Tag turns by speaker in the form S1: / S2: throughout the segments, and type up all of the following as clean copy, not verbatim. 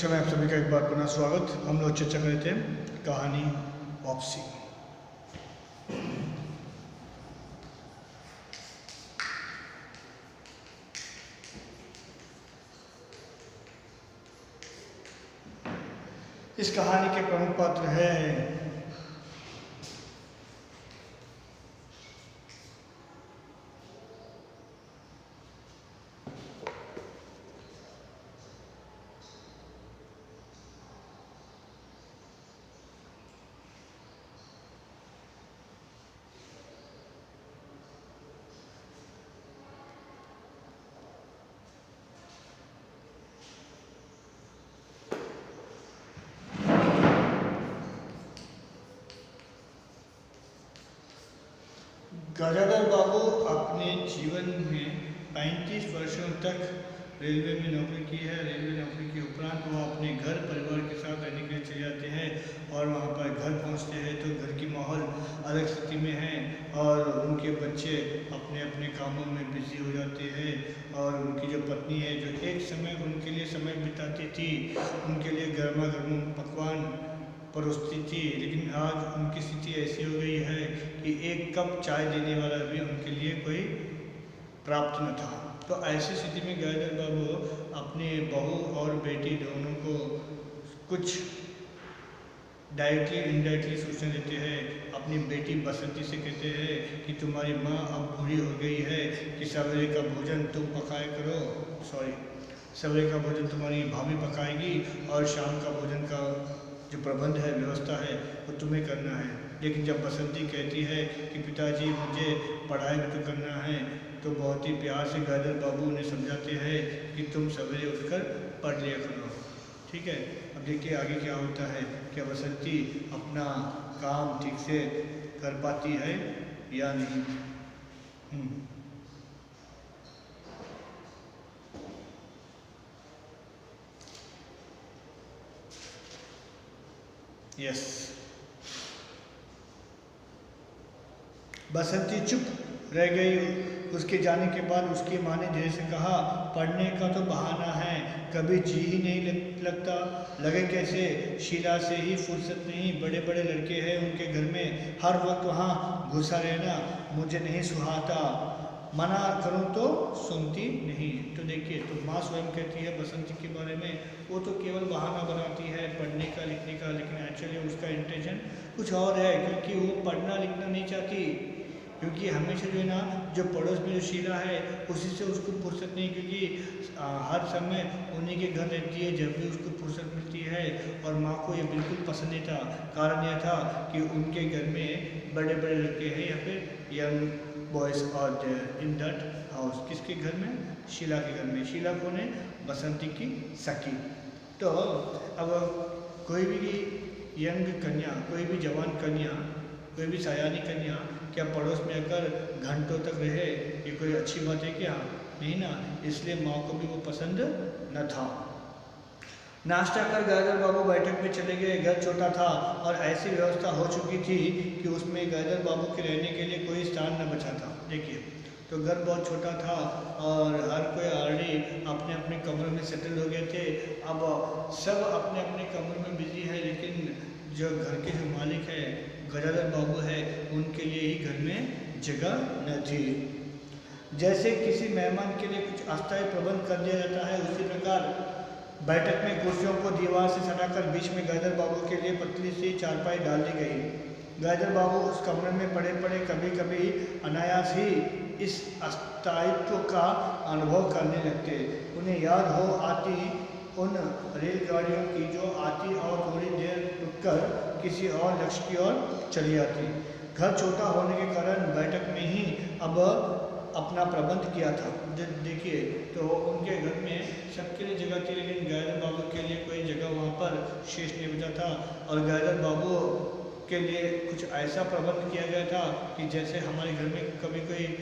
S1: कक्षा में आप सभी का एक बार पुनः स्वागत। हम लोग चर्चा कर रहे थे कहानी वापसी। इस कहानी के प्रमुख पात्र हैं गजाधर बाबू अपने जीवन में 35 वर्षों तक रेलवे में नौकरी की है। रेलवे नौकरी के उपरांत वो अपने घर परिवार के साथ रहने के लिए चले जाते हैं और वहाँ पर घर पहुँचते हैं तो घर की माहौल अलग स्थिति में है और उनके बच्चे अपने अपने कामों में बिजी हो जाते हैं और उनकी जो पत्नी है जो एक समय उनके लिए समय बिताती थी, उनके लिए गर्मा गर्म पकवान परोसती थी, लेकिन आज उनकी स्थिति ऐसी हो गई है कि एक कप चाय देने वाला भी उनके लिए कोई प्राप्त न था। तो ऐसी स्थिति में गजाधर बाबू अपने बहू और बेटी दोनों को कुछ डायरेक्टली इनडायरेक्टली सूचना देते हैं। अपनी बेटी बसंती से कहते हैं कि तुम्हारी माँ अब बूढ़ी हो गई है कि सवेरे का भोजन तुम पकाया करो, सवेरे का भोजन तुम्हारी भाभी पकाएगी और शाम का भोजन का जो प्रबंध है, व्यवस्था है, वो तुम्हें करना है। लेकिन जब बसंती कहती है कि पिताजी मुझे पढ़ाई भी तो करना है, तो बहुत ही प्यार से गजाधर बाबू उन्हें समझाते हैं कि तुम सवेरे उठकर पढ़ लिया करो। ठीक है, अब देखिए आगे क्या होता है। क्या बसंती अपना काम ठीक से कर पाती है या नहीं? यस, बसंती चुप रह गई। उसके जाने के बाद उसकी माँ ने धीरे से कहा, पढ़ने का तो बहाना है, कभी जी ही नहीं लगता। लगे कैसे, शीला से ही फुर्सत नहीं, बड़े बड़े लड़के हैं उनके घर में, हर वक्त वहाँ घुसा रहना मुझे नहीं सुहाता, मना करूं तो सुनती नहीं। तो देखिए, तो माँ स्वयं कहती है बसंती के बारे में, वो तो केवल बहाना बनाती है पढ़ने का लिखने का, लेकिन एक्चुअली उसका इंटेंशन कुछ और है, क्योंकि वो पढ़ना लिखना नहीं चाहती। क्योंकि हमेशा जो है ना, जो पड़ोस में जो शीला है उसी से उसको फुर्सत नहीं, क्योंकि हर समय उन्हीं के घर रहती है जब भी उसको फुर्सत मिलती है। और माँ को ये बिल्कुल पसंद नहीं था। कारण यह था कि उनके घर में बड़े बड़े लड़के हैं या फिर यंग बॉयज और इन दैट हाउस। किसके घर में? शीला के घर में। शीला कौन है? बसंती की सखी। तो अब कोई भी यंग कन्या, कोई भी जवान कन्या, कोई भी सयानी कन्या क्या पड़ोस में आकर घंटों तक रहे, ये कोई अच्छी बात है क्या? नहीं ना। इसलिए माँ को भी वो पसंद न था। नाश्ता कर गजाधर बाबू बैठक में चले गए। घर छोटा था और ऐसी व्यवस्था हो चुकी थी कि उसमें गजाधर बाबू के रहने के लिए कोई स्थान न बचा था। देखिए, तो घर बहुत छोटा था और हर कोई ऑलरेडी अपने अपने कमरों में सेटल हो गए थे। अब सब अपने अपने कमरों में बिजी है, लेकिन जो घर के जो मालिक है गजाधर बाबू है, उनके लिए ही घर में जगह न थी। जैसे किसी मेहमान के लिए कुछ अस्थायी प्रबंध कर दिया जाता है, उसी प्रकार बैठक में कुर्सियों को दीवार से सटाकर बीच में गजाधर बाबू के लिए पतली सी चारपाई डाल दी गई। गजाधर बाबू उस कमरे में पड़े पड़े कभी कभी अनायास ही इस अस्थायित्व का अनुभव करने लगते। उन्हें याद हो आती उन रेलगाड़ियों की जो आती और थोड़ी देर रुककर किसी और लक्ष्य की ओर चली आती। घर छोटा होने के कारण बैठक में ही अब अपना प्रबंध किया था। देखिए, तो उनके घर में सबके लिए जगह थी, लेकिन गजाधर बाबू के लिए कोई जगह वहाँ पर शेष नहीं बचा था। और गजाधर बाबू के लिए कुछ ऐसा प्रबंध किया गया था कि जैसे हमारे घर में कभी कोई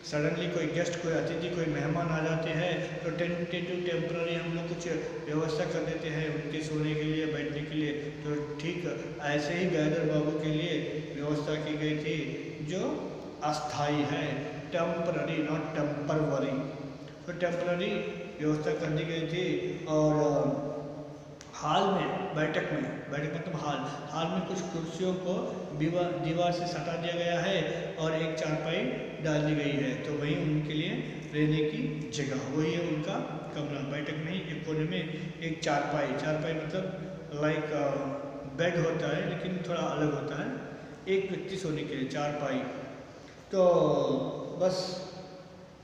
S1: सडनली कोई गेस्ट, कोई अतिथि, कोई मेहमान आ जाते हैं तो टेंटेटिव टेम्पररी हम लोग कुछ व्यवस्था कर देते हैं उनके सोने के लिए, बैठने के लिए। तो ठीक ऐसे ही गजाधर बाबू के लिए व्यवस्था की गई थी जो अस्थाई है, टेम्पररी नॉट टेम्परवरी। तो टेम्पररी व्यवस्था कर दी गई थी और हाल में, बैठक मतलब हाल में कुछ कुर्सियों को दीवार से सटा दिया गया है और एक चारपाई डाल दी गई है, तो वही उनके लिए रहने की जगह, वही है उनका कमरा। बैठक में ही एक कोने में एक चारपाई मतलब लाइक बेड होता है लेकिन थोड़ा अलग होता है, एक व्यक्ति सोने के लिए चारपाई। तो बस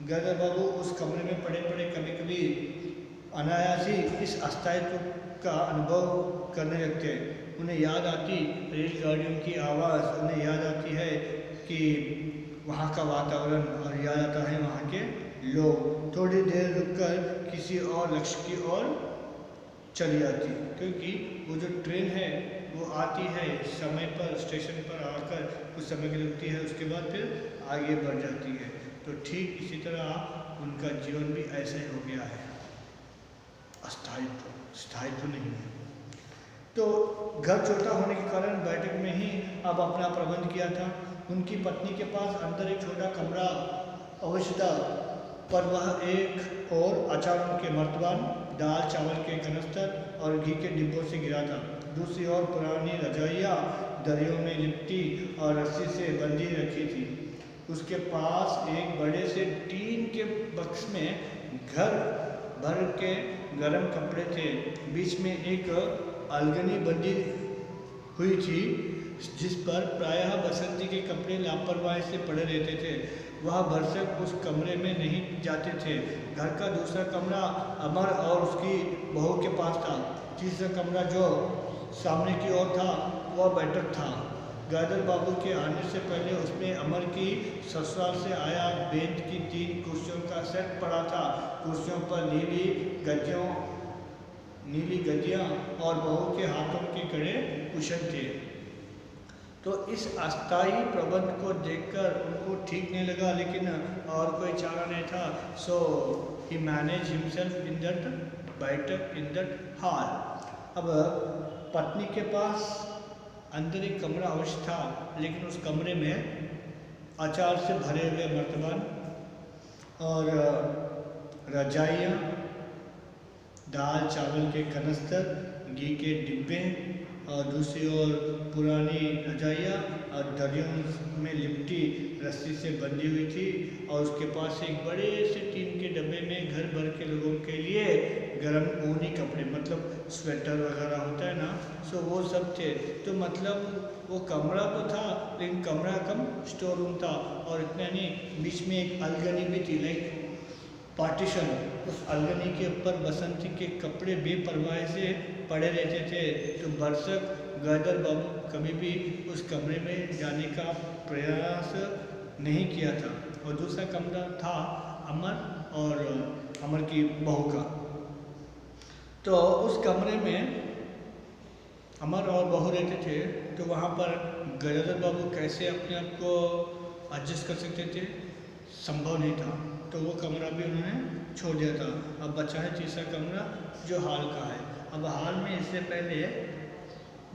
S1: गदर बाबू उस कमरे में पड़े पड़े कभी कभी अनायास ही इस अस्थायित्व का अनुभव करने लगते। उन्हें याद आती रेलगाड़ियों की आवाज़, उन्हें याद आती है कि वहाँ का वातावरण, और याद आता है वहाँ के लोग। थोड़ी देर रुककर किसी और लक्ष्य की ओर चली जाती, क्योंकि वो जो ट्रेन है वो आती है समय पर, स्टेशन पर आकर कुछ समय के लिए रुकती है, उसके बाद फिर आगे बढ़ जाती है। तो ठीक इसी तरह उनका जीवन भी ऐसा ही हो गया है, स्थायित्व नहीं है। तो घर छोटा होने के कारण बैठक में ही अब अपना प्रबंध किया था। उनकी पत्नी के पास अंदर एक छोटा कमरा अवश्य था, पर वह एक और अचारों के मर्तबान, दाल चावल के कनस्तर और घी के डिब्बों से घिरा था। दूसरी ओर पुरानी रजाइयाँ दरियों में लिपटी और रस्सी से बंधी रखी थी। उसके पास एक बड़े से टीन के बक्स में घर भर के गर्म कपड़े थे। बीच में एक अलगनी बंधी हुई थी जिस पर प्रायः बसंती के कपड़े लापरवाही से पड़े रहते थे। वह भरसक उस कमरे में नहीं जाते थे। घर का दूसरा कमरा अमर और उसकी बहू के पास था। तीसरा कमरा जो सामने की ओर था वह बैठक था। गदर बाबू के आने से पहले उसमें अमर की ससुराल से आया बेंत की 3 कुर्सियों का सेट पड़ा था। कुर्सियों पर नीली गद्दियाँ और बहू के हाथों के कड़े कुशन थे। तो इस अस्थायी प्रबंध को देखकर उनको ठीक नहीं लगा, लेकिन और कोई चारा नहीं था। सो ही मैनेज हिमसेल्फ इन दैट बैठक इन दैट हॉल। अब पत्नी के पास अंदर एक कमरा अवश्य था, लेकिन उस कमरे में अचार से भरे हुए मर्तबान और रजाइयाँ, दाल चावल के कनस्तर, घी के डिब्बे, और दूसरी ओर पुरानी रजाइयाँ और दरियों में लिपटी रस्सी से बंधी हुई थी। और उसके पास एक बड़े से टीन के डब्बे में घर भर के लोगों के लिए गर्म ऊनी कपड़े, मतलब स्वेटर वगैरह होता है ना, सो वो सब थे। तो मतलब वो कमरा तो था, लेकिन कमरा कम स्टोर रूम था। और इतना नहीं, बीच में एक अलगनी भी थी, लाइक पार्टीशन। उस अलगनी के ऊपर बसंती के कपड़े बेपरवाही से पड़े रहते थे। तो बरसक गदर बाबू कभी भी उस कमरे में जाने का प्रयास नहीं किया था। और दूसरा कमरा था अमर और अमर की बहू का। तो उस कमरे में अमर और बहू रहते थे। तो वहाँ पर गदर बाबू कैसे अपने आप को एडजस्ट कर सकते थे, संभव नहीं था। तो वो कमरा भी उन्होंने छोड़ दिया था। अब बचा है तीसरा कमरा जो हाल का है। अब हाल में इससे पहले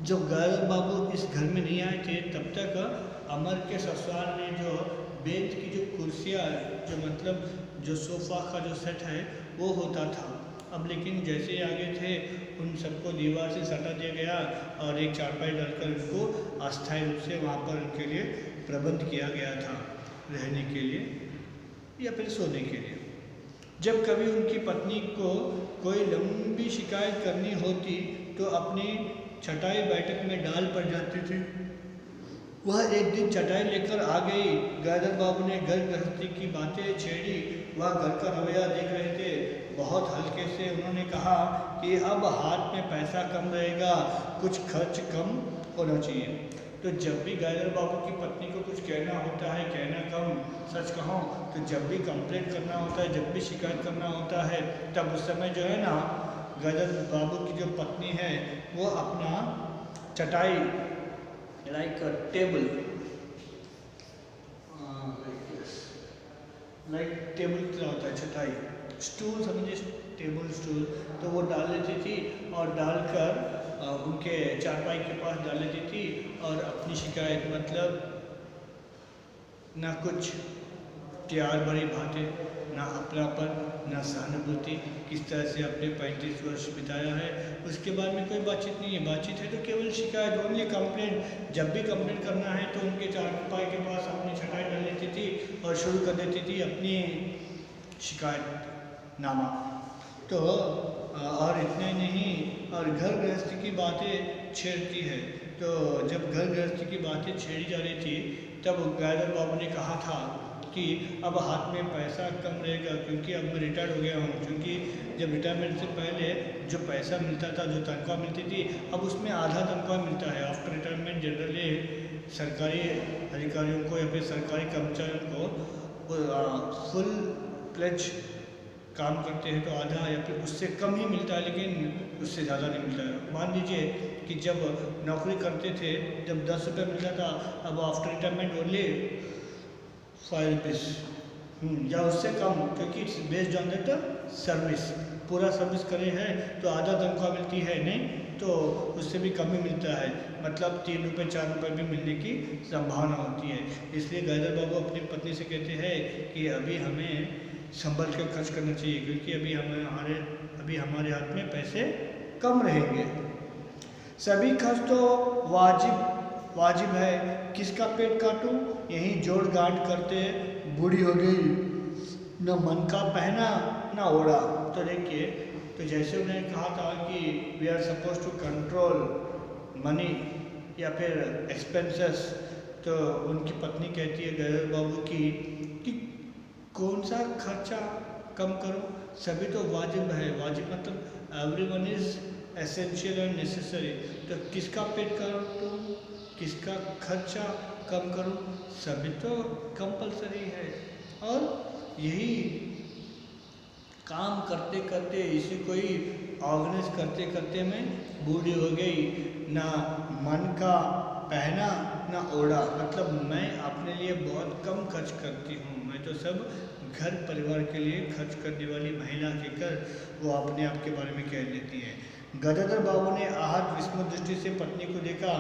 S1: जो गदर बाबू इस घर में नहीं आए थे, तब तक अमर के ससुराल ने जो बेंच की जो कुर्सियाँ, जो मतलब जो सोफ़ा का जो सेट है वो होता था। अब लेकिन जैसे ही आगे थे उन सबको दीवार से सटा दिया गया और एक चारपाई डालकर उनको अस्थायी रूप से वहाँ पर उनके लिए प्रबंध किया गया था, रहने के लिए या फिर सोने के लिए। जब कभी उनकी पत्नी को कोई लंबी शिकायत करनी होती तो अपनी चटाई बैठक में डाल पड़ जाती थी। वह एक दिन चटाई लेकर आ गई। गदर बाबू ने घर गृहस्थी की बातें छेड़ी। वह घर का रवैया देख रहे थे। बहुत हल्के से उन्होंने कहा कि अब हाथ में पैसा कम रहेगा, कुछ खर्च कम होना चाहिए। तो जब भी गदर बाबू की पत्नी को कुछ कहना होता है, कहना कम सच कहूँ तो जब भी कंप्लेंट करना होता है, जब भी शिकायत करना होता है, तब उस समय जो है ना, गदर बाबू की जो पत्नी है वो अपना चटाई, लाइक टेबल, लाइक टेबल क्या होता है, चटाई, स्टूल समझिए, टेबल स्टूल, तो वो डाल लेती थी और डालकर उनके चारपाई के पास डाल लेती थी और अपनी शिकायत, मतलब ना कुछ प्यार भरी बातें, ना अपनापन, ना सहानुभूति, किस तरह से अपने 35 वर्ष बिताया है। उसके बाद में कोई बातचीत नहीं है, बातचीत है तो केवल शिकायत, ओनली कंप्लेंट। जब भी कंप्लेंट करना है तो उनके चारपाई के पास अपनी छटाई डाल लेती थी और शुरू कर देती थी अपनी शिकायतनामा। तो और इतना ही नहीं, और घर गृहस्थी की बातें छेड़ती है। तो जब घर गृहस्थी की बातें छेड़ी जा रही थी तब गायदर बाबू ने कहा था कि अब हाथ में पैसा कम रहेगा क्योंकि अब मैं रिटायर्ड हो गया हूँ। क्योंकि जब रिटायरमेंट से पहले जो पैसा मिलता था, जो तनख्वाह मिलती थी, अब उसमें आधा तनख्वाह मिलता है। आफ्टर रिटायरमेंट जनरली सरकारी अधिकारियों को या फिर सरकारी कर्मचारियों को फुल प्लेज काम करते हैं तो आधा या फिर उससे कम ही मिलता है, लेकिन उससे ज़्यादा नहीं मिलता है। मान लीजिए कि जब नौकरी करते थे जब 10 रुपये मिलता था, अब आफ्टर रिटायरमेंट ओनली 5 रुपीज़ या उससे कम, क्योंकि it's based on that service. पूरा सर्विस करे हैं तो आधा तनख्वाह मिलती है, नहीं तो उससे भी कम ही मिलता है। मतलब 3 रुपये 4 रुपये भी मिलने की संभावना होती है। इसलिए गायदर बाबू अपनी पत्नी से कहते हैं कि अभी हमें संभल कर खर्च करना चाहिए क्योंकि अभी हमारे हाथ में पैसे कम रहेंगे। सभी खर्च तो वाजिब है, किसका पेट काटूं, यही जोड़ गांठ करते बूढ़ी हो गई, न मन का पहना न ओढ़ा। तो देखिए, तो जैसे उन्होंने कहा था कि we are suppose to control money या फिर एक्सपेंसेस, तो उनकी पत्नी कहती है गायदर बाबू की कि कौन सा खर्चा कम करो, सभी तो वाजिब है। वाजिब मतलब everyone is essential and necessary. तो किसका पेट काटूं, किसका खर्चा कम करूं, सभी तो कंपलसरी है। और यही काम करते करते, इसे कोई ऑर्गेनाइज करते करते मैं बूढ़ी हो गई, ना मन का पहना ना ओढ़ा। मतलब मैं अपने लिए बहुत कम खर्च करती हूँ, मैं तो सब घर परिवार के लिए खर्च करने वाली महिला कहकर वो अपने आप के बारे में कह लेती है। गदाधर बाबू ने आहत विस्मृत दृष्टि से पत्नी को देखा,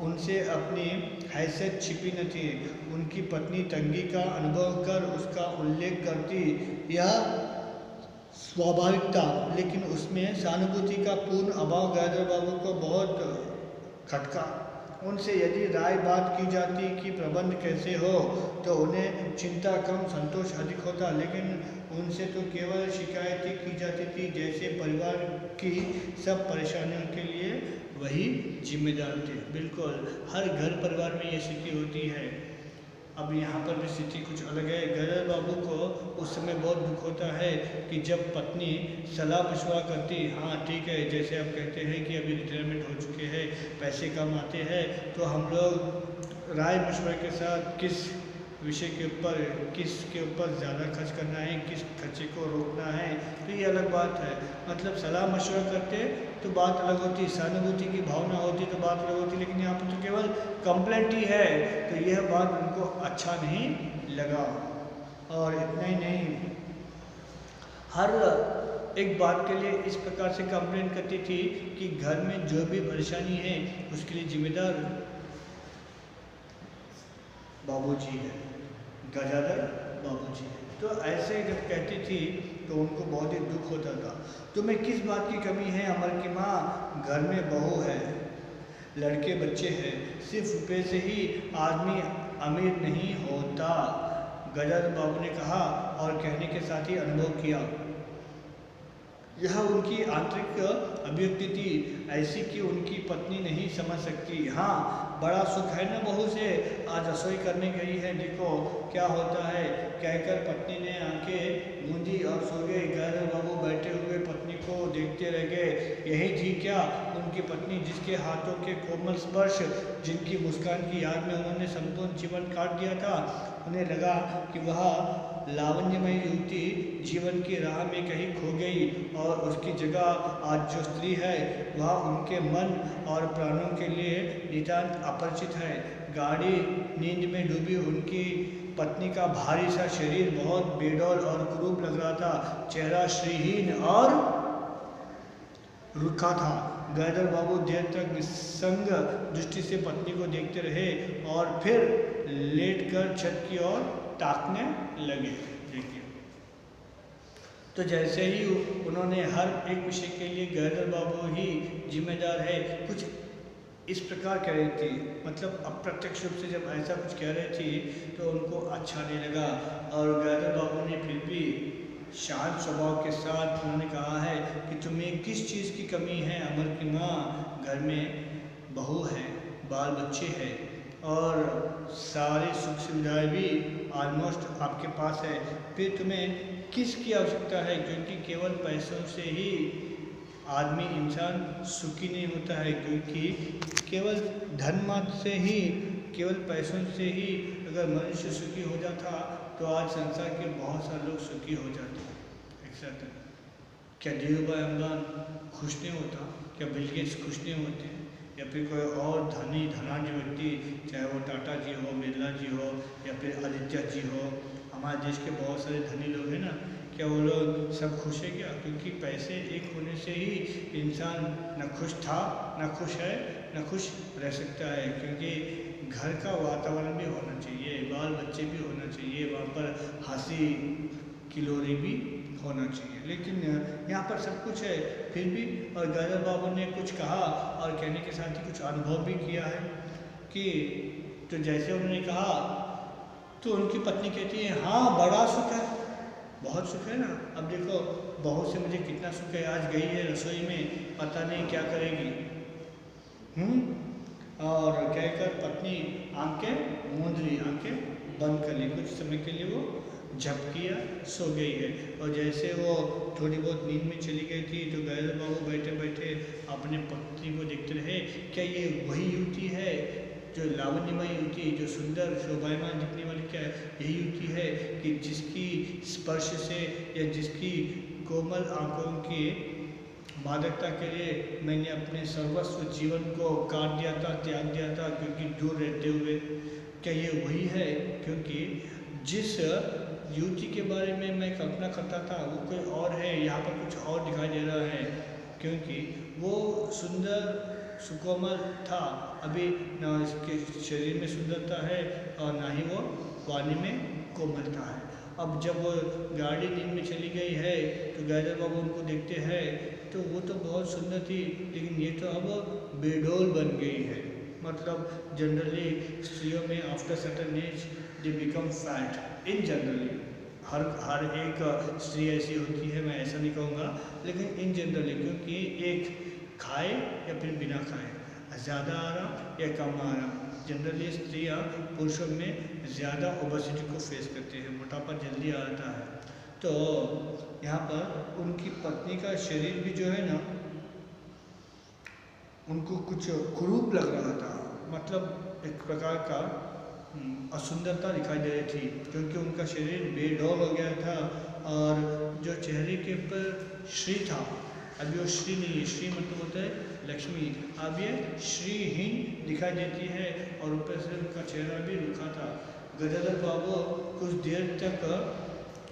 S1: उनसे अपनी हैसियत छिपी न थी। उनकी पत्नी तंगी का अनुभव कर उसका उल्लेख करती, यह स्वाभाविक था, लेकिन उसमें सहानुभूति का पूर्ण अभाव गायदर बाबू को बहुत खटका। उनसे यदि राय बात की जाती कि प्रबंध कैसे हो तो उन्हें चिंता कम संतोष अधिक होता, लेकिन उनसे तो केवल शिकायतें की जाती थी जैसे परिवार की सब परेशानियों के लिए वही जिम्मेदार थे। बिल्कुल हर घर परिवार में ये स्थिति होती है। अब यहाँ पर भी स्थिति कुछ अलग है। गायदर बाबू को उस समय बहुत दुख होता है कि जब पत्नी सलाह मशवरा करती, हाँ ठीक है, जैसे आप कहते हैं कि अभी रिटायरमेंट हो चुके हैं, पैसे कम आते हैं, तो हम लोग राय मशवरे के साथ किस विषय के ऊपर, किसके ऊपर ज़्यादा खर्च करना है, किस खर्चे को रोकना है, तो ये अलग बात है। मतलब सलाह मशवरा करते तो बात अलग होती, सहानुभूति की भावना होती तो बात अलग होती, लेकिन यहाँ पर तो केवल कंप्लेंट ही है, तो यह बात उनको अच्छा नहीं लगा। और इतना ही नहीं, हर एक बात के लिए इस प्रकार से कंप्लेन करती थी कि घर में जो भी परेशानी है उसके लिए जिम्मेदार बाबूजी है, गदाधर बाबूजी है। तो ऐसे जब कहती थी तो उनको बहुत ही दुख होता था। तुम्हें किस बात की कमी है अमर की माँ, घर में बहू है, लड़के बच्चे हैं, सिर्फ रुपये से ही आदमी अमीर नहीं होता, गदाधर बाबू ने कहा और कहने के साथ ही अनुभव किया। यह उनकी आंतरिक अभिव्यक्ति थी, ऐसी कि उनकी पत्नी नहीं समझ सकती। हाँ, बड़ा सुख है ना बहू से, आज रसोई करने गई है, देखो क्या होता है, कहकर पत्नी ने आंखें मूंदी और सो गई। गायदर बाबू बैठे हुए पत्नी को देखते रह गए। यही थी क्या उनकी पत्नी, जिसके हाथों के कोमल स्पर्श, जिनकी मुस्कान की याद में उन्होंने संपूर्ण जीवन काट दिया था। उन्हें लगा कि वह लावण्यमयी युवती जीवन की राह में कहीं खो गई और उसकी जगह आज जो स्त्री है वह उनके मन और प्राणों के लिए नितांत अपरिचित है। गाढ़ी नींद में डूबी उनकी पत्नी का भारी सा शरीर बहुत बेडौल और कुरूप लग रहा था, चेहरा श्रीहीन और रुखा था। गायदर बाबू देर तक निस्संग दृष्टि से पत्नी को देखते रहे और फिर लेटकर छत की ओर ताकने लगे। देखिए तो जैसे ही उन्होंने हर एक विषय के लिए गैदर बाबू ही जिम्मेदार है, कुछ इस प्रकार कह रही थी, मतलब अप्रत्यक्ष रूप से जब ऐसा कुछ कह रही थी तो उनको अच्छा नहीं लगा। और गैदर बाबू ने फिर भी शांत स्वभाव के साथ उन्होंने कहा है कि तुम्हें किस चीज़ की कमी है अमर की माँ, घर में बहू है, बाल बच्चे हैं और सारी सुख सुविधाएं भी ऑलमोस्ट आपके पास है, फिर तुम्हें किसकी आवश्यकता है? क्योंकि केवल पैसों से ही आदमी इंसान सुखी नहीं होता है, क्योंकि केवल धन मात्र से ही, केवल पैसों से ही अगर मनुष्य सुखी हो जाता तो आज संसार के बहुत सारे लोग सुखी हो जाते हैं। एक्सेक्ट। क्या धीरूभाई अंबानी खुश नहीं होता? क्या बिल गेट्स खुश नहीं होते? या फिर कोई और धनी धनाढ्य व्यक्ति, चाहे वो टाटा जी हो, बिरला जी हो या फिर आदित्य जी हो, हमारे देश के बहुत सारे धनी लोग हैं ना, क्या वो लोग सब खुश है क्या? क्योंकि पैसे एक होने से ही इंसान न खुश था, न खुश है, न खुश रह सकता है। क्योंकि घर का वातावरण भी होना चाहिए, बाल बच्चे भी होना चाहिए, वहाँ पर हंसी किलोरी भी होना चाहिए, लेकिन यहाँ पर सब कुछ है फिर भी। और गैदर बाबू ने कुछ कहा और कहने के साथ ही कुछ अनुभव भी किया है कि तो जैसे उन्होंने कहा तो उनकी पत्नी कहती है हाँ बड़ा सुख है, बहुत सुख है ना। अब देखो बहू से मुझे कितना सुख है, आज गई है रसोई में, पता नहीं क्या करेगी। और कहकर पत्नी आंखें मूंद ली, आंखें बंद कर ली, कुछ समय के लिए वो झपकिया सो गई है। और जैसे वो थोड़ी बहुत नींद में चली गई थी तो गैदर बाबू बैठे बैठे अपने पत्नी को देखते रहे, क्या ये वही युवती है जो लावण्यमयी युवती, जो सुंदर शोभायमान दिखने वाली, क्या यही युवती है कि जिसकी स्पर्श से या जिसकी कोमल आंखों की मादकता के लिए मैंने अपने सर्वस्व जीवन को काट दिया था, त्याग दिया था, क्योंकि दूर रहते हुए? क्या ये वही है? क्योंकि जिस युवती के बारे में मैं कल्पना करता था वो कोई और है, यहाँ पर कुछ और दिखाई दे रहा है। क्योंकि वो सुंदर सुकोमल था, अभी न इसके शरीर में सुंदरता है और ना ही वो वाणी में कोमलता है। अब जब वो गाड़ी नींद में चली गई है तो गैदर बाबू उनको देखते हैं तो वो तो बहुत सुंदर थी, लेकिन ये तो अब बेडौल बन गई है। मतलब जनरली स्त्रियों में after certain age they become fat in generally, हर एक स्त्री ऐसी होती है, मैं ऐसा नहीं कहूँगा, लेकिन इन जनरली, क्योंकि एक खाए या फिर बिना खाए, ज़्यादा आराम या कम आराम, जनरली स्त्रियाँ पुरुषों में ज़्यादा ओबेसिटी को फेस करते हैं, मोटापा जल्दी आता है। तो यहाँ पर उनकी पत्नी का शरीर भी जो है ना, उनको कुछ कुरूप लग रहा था, मतलब एक प्रकार का असुंदरता दिखाई दे रही थी, क्योंकि उनका शरीर बेडौल हो गया था और जो चेहरे के ऊपर श्री था, अभी वो श्री नहीं है, श्री मतलब होता है लक्ष्मी, अब ये श्रीहीन दिखाई देती है और ऊपर से उनका चेहरा भी रुखा था। गदाधर बाबू कुछ देर तक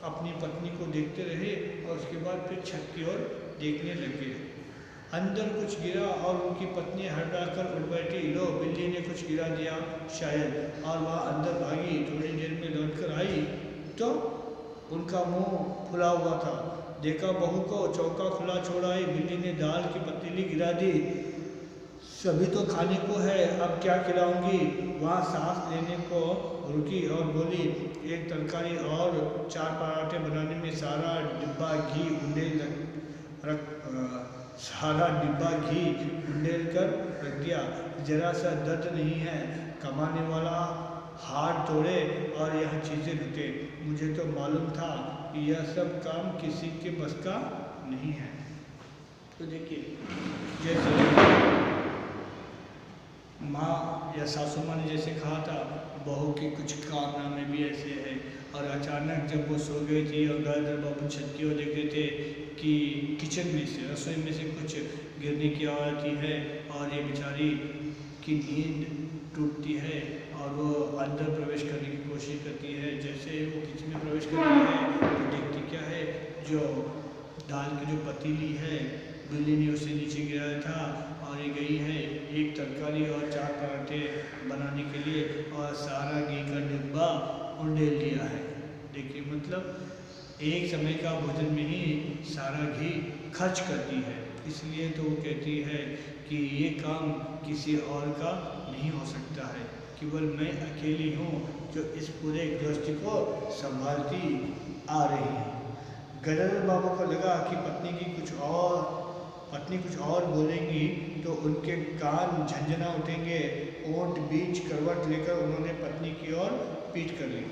S1: अपनी पत्नी को देखते रहे और उसके बाद फिर छत की ओर देखने लगे। अंदर कुछ गिरा और उनकी पत्नी हड़बड़ाकर उठ बैठी, लो बिल्ली ने कुछ गिरा दिया शायद, और वह अंदर भागी। थोड़ी देर में लौटकर आई तो उनका मुंह फुला हुआ था, देखा बहू को चौका खुला छोड़ा ही बिल्ली ने दाल की पतीली गिरा दी। सभी तो खाने को है, अब क्या खिलाऊंगी? वहाँ सांस लेने को रुकी और बोली, एक तरकारी और 4 पराठे बनाने में सारा डिब्बा घी उंडेल कर रख दिया। जरा सा दर्द नहीं है, कमाने वाला हाथ तोड़े और यह चीज़ें लुटे। मुझे तो मालूम था कि यह सब काम किसी के बस का नहीं है। तो देखिए, जैसे माँ या सासू माँ ने जैसे कहा था, बहू के कुछ कारनामे भी ऐसे हैं। और अचानक जब वो सो गई थी और गदाधर बाबू छत की ओर देख रहे थे कि किचन में से, रसोई में से कुछ गिरने की आवाज़ आती है और ये बेचारी की नींद टूटती है और वो अंदर प्रवेश करने की कोशिश करती है। जैसे वो किचन में प्रवेश करती है तो देखती क्या है, जो दाल की जो पतीली है बिल्ली ने उसे नीचे गिराया था और ये गई है एक तरकारी और 4 पराठे बनाने के लिए और सारा घी का डिब्बा उंडेल दिया है। देखिए, मतलब एक समय का भोजन में ही सारा घी खर्च करती है। इसलिए तो वो कहती है कि ये काम किसी और का नहीं हो सकता है, केवल मैं अकेली हूँ जो इस पूरे गृहस्थी को संभालती आ रही है। गदाधर बाबू को लगा कि पत्नी कुछ और बोलेंगी तो उनके कान झंझना उठेंगे। ओंठ बीच करवट लेकर उन्होंने पत्नी की ओर पीठ कर ली।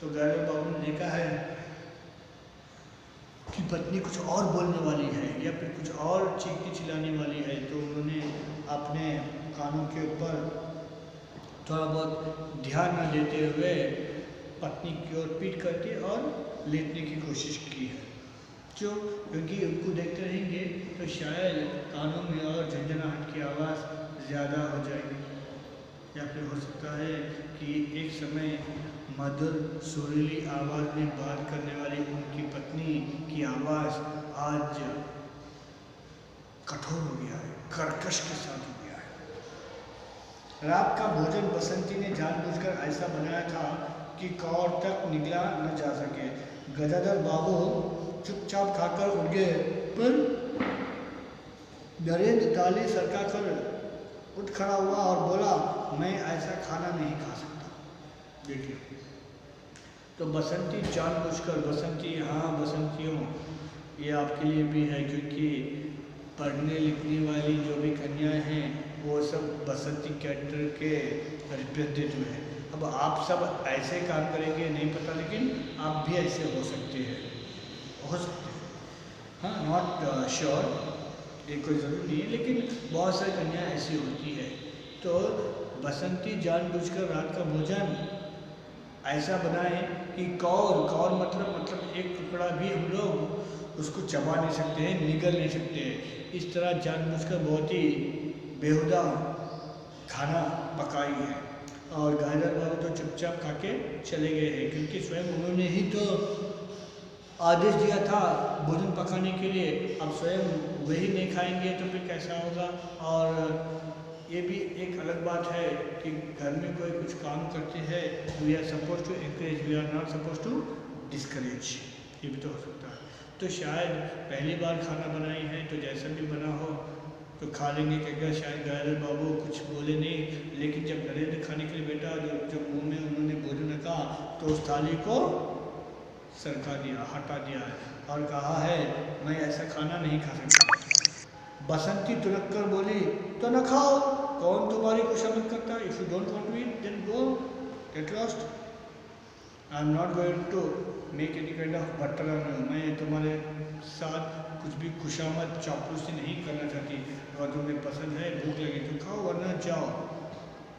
S1: तो गदाधर बाबू ने देखा है कि पत्नी कुछ और बोलने वाली है या फिर कुछ और चीखती चिल्लाने वाली है, तो उन्होंने अपने कानों के ऊपर थोड़ा बहुत ध्यान न देते हुए पत्नी की ओर पीठ करके और लेटने की कोशिश की है। क्योंकि उनको देखते रहेंगे तो शायद कानों में और झंझनाहट की आवाज़ ज़्यादा हो जाएगी, या फिर हो सकता है कि एक समय मधुर सुरीली आवाज़ में बात करने वाली उनकी पत्नी की आवाज़ आज कठोर हो गया है, कर्कश के साथ हो गया है। रात का भोजन बसंती ने जानबूझकर ऐसा बनाया था कि कौर तक निगला न जा सके। गदाधर बाबू चुपचाप खाकर उठ गए, पर नरेंद्र ताली सरका कर उठ खड़ा हुआ और बोला, मैं ऐसा खाना नहीं खा सकता। देखिए, तो बसंती जानबूझकर, बसंती, हाँ बसंतियों, ये आपके लिए भी है, क्योंकि पढ़ने लिखने वाली जो भी कन्याएं हैं वो सब बसंती कैरेक्टर के रिप्रेजेंटेटिव हैं। अब आप सब ऐसे काम करेंगे नहीं पता, लेकिन आप भी ऐसे हो सकते हैं, हाँ, नॉट श्योर, ये कोई ज़रूरी नहीं है, लेकिन बहुत सारी कन्याएं ऐसी होती है। तो बसंती जानबूझकर रात का भोजन ऐसा बनाए कि कौर मतलब एक टुकड़ा भी हम लोग उसको चबा नहीं सकते हैं, निगल नहीं सकते हैं। इस तरह जानबूझकर बहुत ही बेहुदा खाना पकाई है। और गदाधर बाबू तो चुपचाप खा के चले गए हैं, क्योंकि स्वयं उन्होंने ही तो आदेश दिया था भोजन पकाने के लिए। अब स्वयं वही नहीं खाएंगे तो फिर कैसा होगा। और ये भी एक अलग बात है कि घर में कोई कुछ काम करते हैं, we are suppose to encourage, we are not suppose to discourage, ये भी तो हो सकता है। तो शायद पहली बार खाना बनाई है तो जैसा भी बना हो तो खा लेंगे, क्या शायद गदाधर बाबू कुछ बोले नहीं। लेकिन जब नरेंद्र खाने के लिए बैठा, जब मुँह में उन्होंने भोजन रखा तो उस थाली को सरका दिया, हटा दिया है और कहा है, मैं ऐसा खाना नहीं खा सकता। बसंती तुरक कर बोली, तो न खाओ, कौन तुम्हारी खुशामद करता है? If you don't want to eat then go, get lost, I am not going to make any kind of butter on you. मैं तुम्हारे साथ कुछ भी खुशामद चापलूसी नहीं करना चाहती। अगर तुम्हें पसंद है, भूख लगी तो खाओ, वरना जाओ।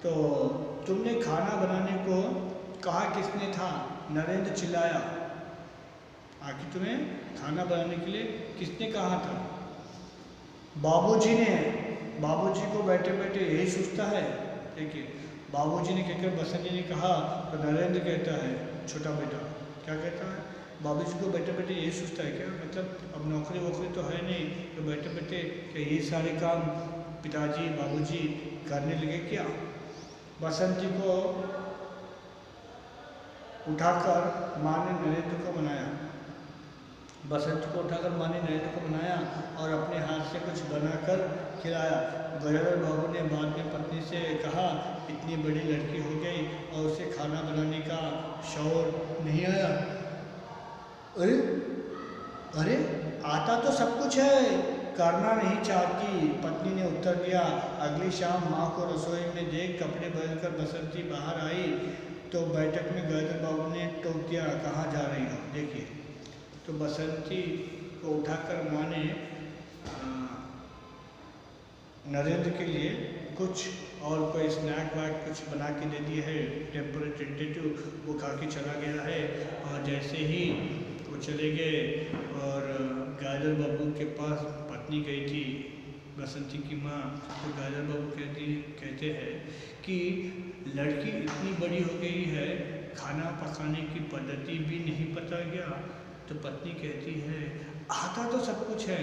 S1: तो तुमने खाना बनाने को कहा किसने था? नरेंद्र चिल्लाया। आखिर तुम्हें खाना बनाने के लिए किसने कहा था? बाबूजी ने। बाबूजी को बैठे बैठे यही सोचता है। देखिए, बाबूजी ने कहकर बसंती ने कहा तो नरेंद्र कहता है, छोटा बेटा क्या कहता है? बाबूजी को बैठे बैठे यही सोचता है क्या? मतलब अब नौकरी वोकरी तो है नहीं, तो बैठे बैठे क्या ये सारे काम पिताजी बाबूजी करने लगे क्या? बसंती को उठाकर माँ ने नरेंद्र को बनाया। बसंती को उठाकर माँ ने नरेंद्र को बनाया और अपने हाथ से कुछ बनाकर खिलाया। गदाधर बाबू ने बाद में पत्नी से कहा, इतनी बड़ी लड़की हो गई और उसे खाना बनाने का शौर नहीं आया। अरे अरे आता तो सब कुछ है, करना नहीं चाहती, पत्नी ने उत्तर दिया। अगली शाम माँ को रसोई में देख कपड़े बदलकर बसंती बाहर आई तो बैठक में गदाधर बाबू ने टोक दिया, कहाँ जा रही हो? देखिए, तो बसंती को उठाकर माँ ने नरेंद्र के लिए कुछ और कोई स्नैक वैक कुछ बना के दे दिया है, टेम्पररी टेंटेटिव, वो खा के चला गया है। और जैसे ही वो चले गए और गदाधर बाबू के पास पत्नी गई थी, बसंती की माँ, तो गदाधर बाबू कहते हैं कि लड़की इतनी बड़ी हो गई है, खाना पकाने की पद्धति भी नहीं पता गया। तो पत्नी कहती है, आता तो सब कुछ है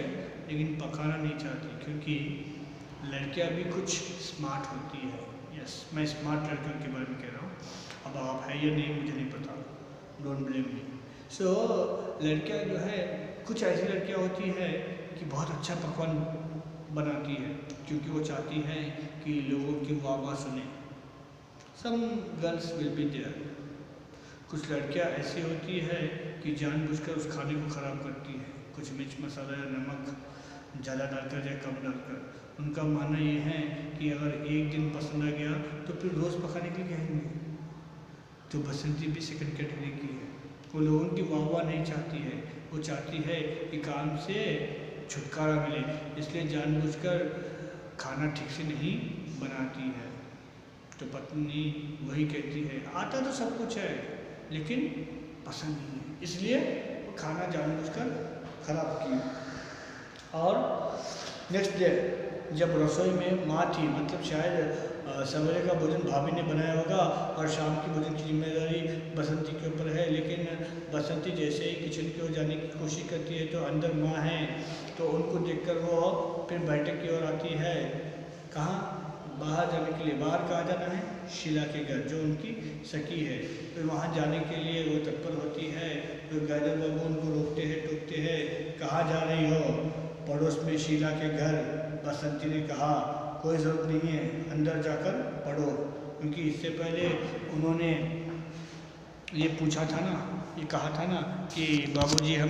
S1: लेकिन पकाना नहीं चाहती, क्योंकि लड़कियां भी कुछ स्मार्ट होती है। यस, मैं स्मार्ट लड़कियों के बारे में कह रहा हूँ। अब आप है या नहीं मुझे नहीं पता, डोंट ब्लेम मी। सो लड़कियां जो है, कुछ ऐसी लड़कियां होती है कि बहुत अच्छा पकवान बनाती है, क्योंकि वो चाहती हैं कि लोगों की वाह सुने। Some girls will be there. कुछ लड़कियां ऐसी होती है कि जानबूझकर उस खाने को ख़राब करती है, कुछ मिर्च मसाला या नमक ज़्यादा डालकर या कम डालकर। उनका मानना ये है कि अगर एक दिन पसंद आ गया तो फिर रोज़ पकाने के लिए कहेंगे। तो बसंती भी सेकंड कैटेगरी की है। वो लोगों की वाह नहीं चाहती है, वो चाहती है कि काम से छुटकारा मिले, इसलिए जानबूझकर खाना ठीक से नहीं बनाती है। तो पत्नी वही कहती है, आता तो सब कुछ है लेकिन पसंद नहीं है, इसलिए वो खाना जानबूझकर खराब की। और नेक्स्ट डे जब रसोई में माँ थी, मतलब शायद सवेरे का भोजन भाभी ने बनाया होगा और शाम की भोजन की जिम्मेदारी बसंती के ऊपर है, लेकिन बसंती जैसे ही किचन की ओर जाने की कोशिश करती है तो अंदर माँ है, तो उनको देखकर वो फिर बैठक की ओर आती है। कहाँ? बाहर जाने के लिए। बाहर कहाँ जाना है? शीला के घर, जो उनकी सखी है। तो वहाँ जाने के लिए वो तत्पर होती है। तो गाजर बाबू उनको रोकते हैं, टोकते हैं, कहाँ जा रही हो? पड़ोस में शीला के घर। बसंती ने कहा, कोई ज़रूरत नहीं है, अंदर जाकर पढ़ो, क्योंकि इससे पहले उन्होंने ये पूछा था ना, ये कहा था ना कि बाबूजी हम